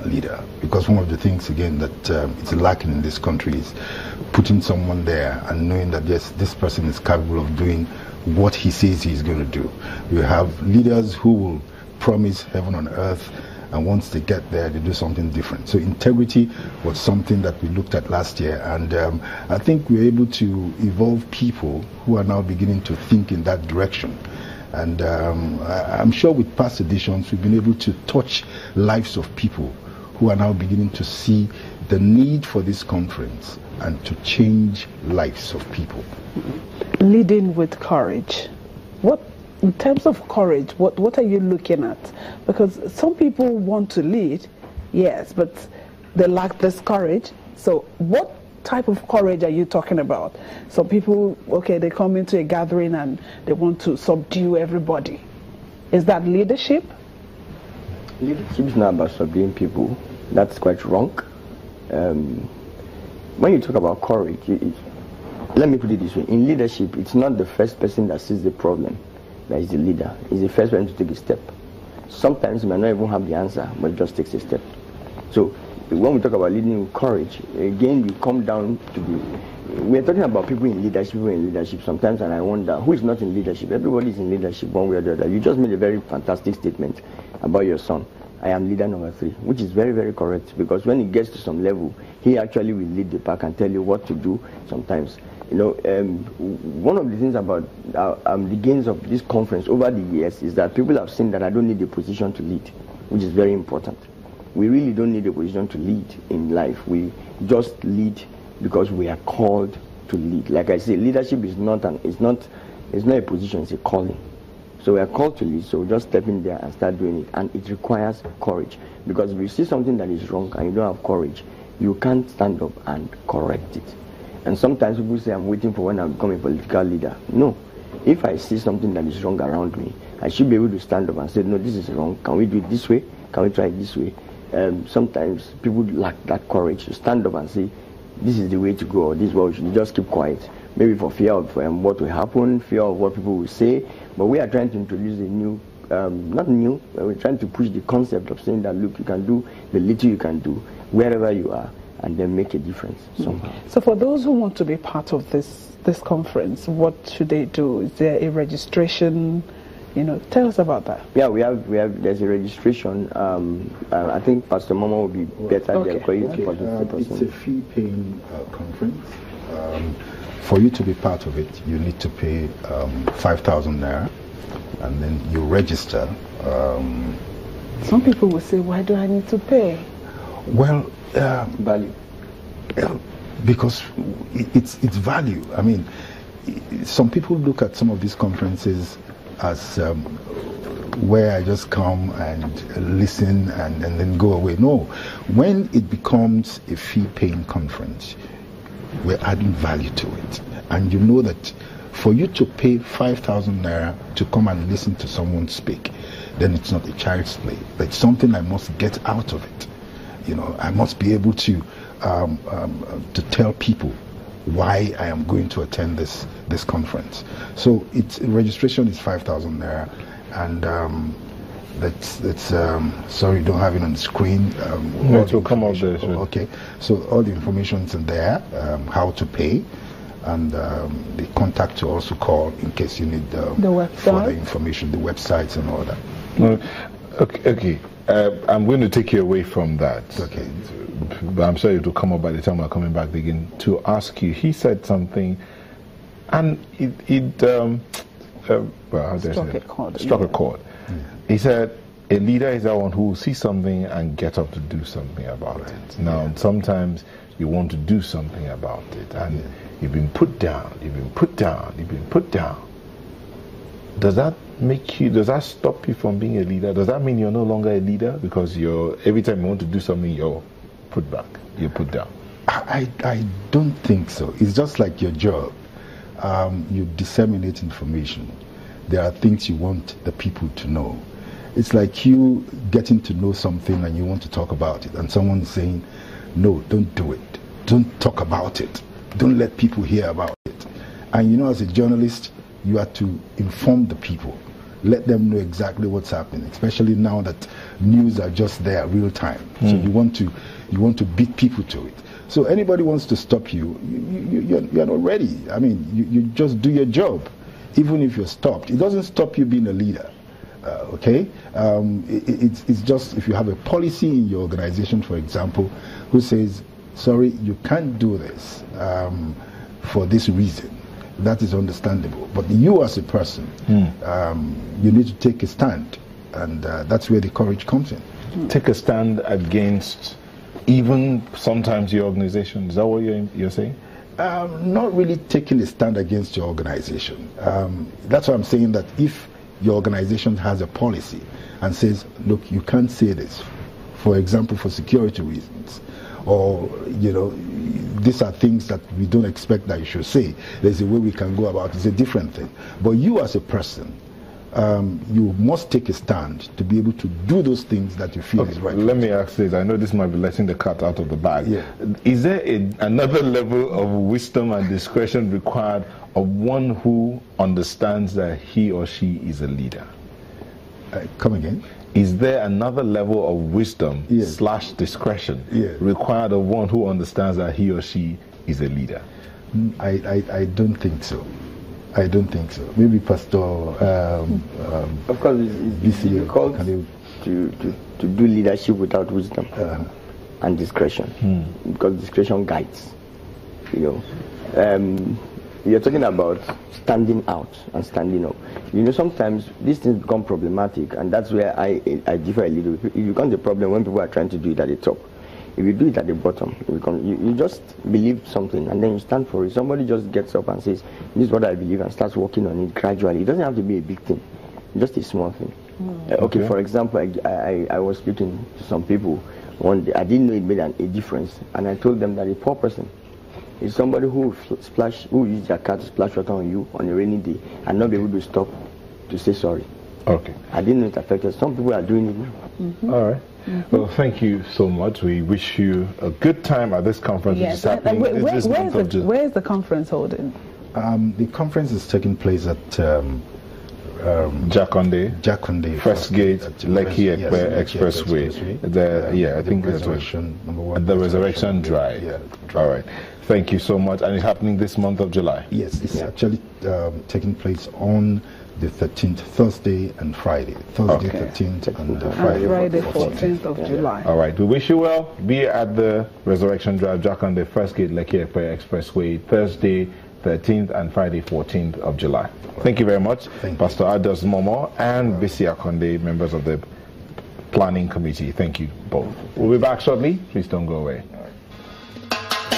leader, because one of the things again that it's lacking in this country is putting someone there and knowing that yes, this person is capable of doing what he says he's going to do. We have leaders who will promise heaven on earth, and once they get there, they do something different. So integrity was something that we looked at last year, and I think we're able to evolve people who are now beginning to think in that direction. And I'm sure with past editions, we've been able to touch lives of people who are now beginning to see the need for this conference and to change lives of people. Leading with courage. What, in terms of courage, what are you looking at? Because some people want to lead, yes, but they lack this courage. So what type of courage are you talking about? Some people, okay, they come into a gathering and they want to subdue everybody. Is that leadership? Leadership is not about subduing people. That's quite wrong. When you talk about courage, let me put it this way. In leadership, it's not the first person that sees the problem that is the leader. It's the first person to take a step. Sometimes you might not even have the answer, but it just takes a step. So when we talk about leading with courage, again, we come down to we're talking about people in leadership sometimes, and I wonder who is not in leadership. Everybody is in leadership one way or the other. You just made a very fantastic statement about your son. I am leader number 3, which is very, very correct, because when he gets to some level, he actually will lead the pack and tell you what to do sometimes. You know, one of the things about the gains of this conference over the years is that people have seen that I don't need a position to lead, which is very important. We really don't need a position to lead in life. We just lead because we are called to lead. Like I say, leadership is not a position, it's a calling. So we are called to lead, so just step in there and start doing it. And it requires courage, because if you see something that is wrong and you don't have courage, you can't stand up and correct it. And sometimes people say, I'm waiting for when I become a political leader. No. If I see something that is wrong around me, I should be able to stand up and say, no, this is wrong. Can we do it this way? Can we try it this way? Sometimes people lack that courage to stand up and say, this is the way to go, or this is what we should just keep quiet. Maybe for fear of what will happen, fear of what people will say. But we are trying to introduce a new, not new, we're trying to push the concept of saying that, look, you can do the little you can do wherever you are, and then make a difference somehow. So for those who want to be part of this conference, what should they do? Is there a registration? You know, tell us about that. Yeah, we have. There's a registration. I think Pastor Mama will be better there for you to participate. It's a fee-paying conference. For you to be part of it, you need to pay 5,000 naira, and then you register. Some people will say, why do I need to pay? Well, value. Because it's value. I mean, some people look at some of these conferences as where I just come and listen and then go away. No, when it becomes a fee-paying conference, we're adding value to it. And you know that for you to pay 5,000 naira to come and listen to someone speak, then it's not a child's play. It's something I must get out of it. You know, I must be able to tell people why I am going to attend this conference. So registration is 5,000 naira, and that's sorry, you don't have it on the screen. It will come out there. Okay, so all the information is in there, how to pay, and the contact to also call in case you need further information, the websites and all that. Okay. I'm going to take you away from that. Okay. But I'm sorry it will come up by the time we're coming back again to ask you. He said something, and struck a chord. He said, a leader is that one who will see something and get up to do something about it. Now, sometimes you want to do something about it, and you've been put down, you've been put down, you've been put down. Does that stop you from being a leader? Does that mean you're no longer a leader because every time you want to do something, you're put back, you're put down? I don't think so. It's just like your job. You disseminate information. There are things you want the people to know. It's like you getting to know something and you want to talk about it, and someone saying, no, don't do it. Don't talk about it. Don't let people hear about it. And you know, as a journalist, you have to inform the people. let them know exactly what's happening, especially now that news are just there real time. So you want to beat people to it. So anybody wants to stop you, you're not ready. I mean, you just do your job, even if you're stopped. It doesn't stop you being a leader. Okay? It's just if you have a policy in your organization, for example, who says, sorry, you can't do this for this reason. That is understandable. But you as a person, you need to take a stand. And that's where the courage comes in. Take a stand against even sometimes your organization. Is that what you're saying? Not really taking a stand against your organization. That's why I'm saying that if your organization has a policy and says, look, you can't say this, for example, for security reasons, or, you know, these are things that we don't expect that you should say. There's a way we can go about it. It's a different thing. But you as a person, you must take a stand to be able to do those things that you feel is right. Let me ask this. I know this might be letting the cat out of the bag. Yeah. Is there another level of wisdom and discretion required of one who understands that he or she is a leader? Come again? Is there another level of wisdom / discretion required of one who understands that he or she is a leader? I don't think so. I don't think so. Maybe Pastor. Of course, it's difficult to do leadership without wisdom and discretion, because discretion guides. You know, you're talking about standing out and standing up. You know, sometimes these things become problematic, and that's where I differ a little bit. It becomes a problem when people are trying to do it at the top. If you do it at the bottom, you just believe something and then you stand for it. Somebody just gets up and says, this is what I believe, and starts working on it gradually. It doesn't have to be a big thing, just a small thing. Okay, for example, I was speaking to some people one day. I didn't know it made a difference, and I told them that a poor person is somebody who use their car to splash water on you on a rainy day and not be able to stop to say sorry. Okay. I didn't know it affected. Some people are doing it now. All right. Well, thank you so much. We wish you a good time at this conference. Yes. Where is the conference holding? The conference is taking place at Jakonde, First Gate, Lekki Expressway. I think that's the Resurrection Drive. Yeah. All right. Thank you so much. And it's happening this month of July? Yes, it's actually taking place on the 13th, Thursday and Friday. Thursday 13th and Friday 14th of July. All right. We wish you well. Be at the Resurrection Drive, Jakonde, First Gate, Lekki Expressway, Thursday 13th and Friday 14th of July. Thank you very much. Pastor Ados Momo and Bisi Akonde, members of the planning committee. Thank you both. We'll be back shortly. Please don't go away.